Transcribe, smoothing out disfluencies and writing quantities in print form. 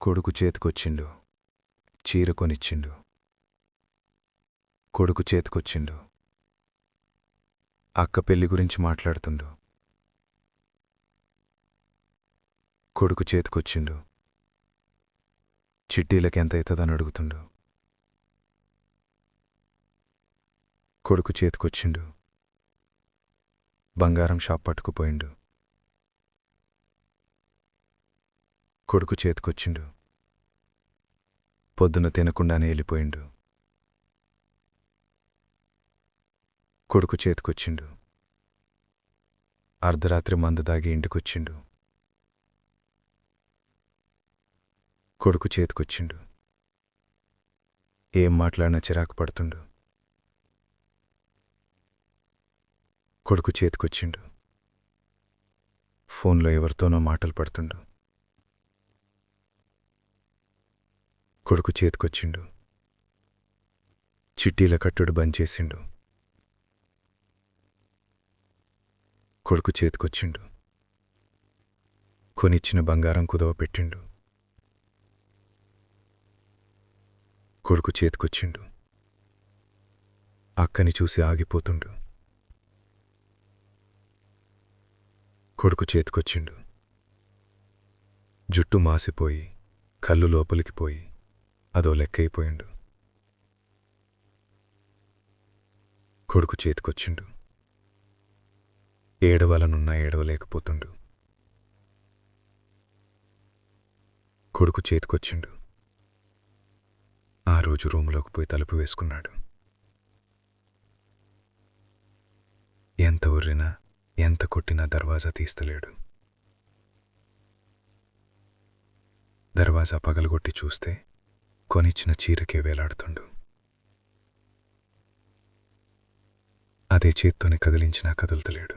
కొడుకు చేతికొచ్చిండు, చీర కొనిచ్చిండు. కొడుకు చేతికొచ్చిండు, అక్క పెళ్లి గురించి మాట్లాడుతుండు. కొడుకు చేతికొచ్చిండు, చిట్టీలకెంత అవుతుందని అడుగుతుండు. కొడుకు చేతికొచ్చిండు, బంగారం షాప్ పట్టుకుపోయిండు. కొడుకు చేతికొచ్చిండు, పొద్దున తినకుండానే వెళ్ళిపోయిండు. కొడుకు చేతికొచ్చిండు, అర్ధరాత్రి మందు దాగి ఇంటికొచ్చిండు. కొడుకు చేతికొచ్చిండు, ఏం మాట్లాడినా చిరాకు పడుతుండు. కొడుకు చేతికొచ్చిండు, ఫోన్లో ఎవరితోనో మాటలు పడుతుండు. కొడుకు చేతికొచ్చిండు, చిట్టీల కట్టుడు బంద్ చేసిండు. కొడుకు చేతికొచ్చిండు, కొనిచ్చిన బంగారం కుదవ పెట్టిండు. కొడుకు చేతికొచ్చిండు, అక్కని చూసి ఆగిపోతుండు. కొడుకు చేతికొచ్చిండు, జుట్టు మాసిపోయి కళ్ళు లోపలికి పోయి అదో లెక్కైపోయిండు. కొడుకు చేతికొచ్చిండు, ఏడవలనున్నా ఏడవలేకపోతుండు. కొడుకు చేతికొచ్చిండు, ఆ రోజు రూములోకి పోయి తలుపు వేసుకున్నాడు. ఎంత ఉర్రినా ఎంత కొట్టినా దర్వాజా తీస్తలేడు. దర్వాజా పగలగొట్టి చూస్తే కొనిచ్చిన చీరకే వేలాడుతుండు. అదే చేత్తోని కదిలించినా కదులుతలేడు.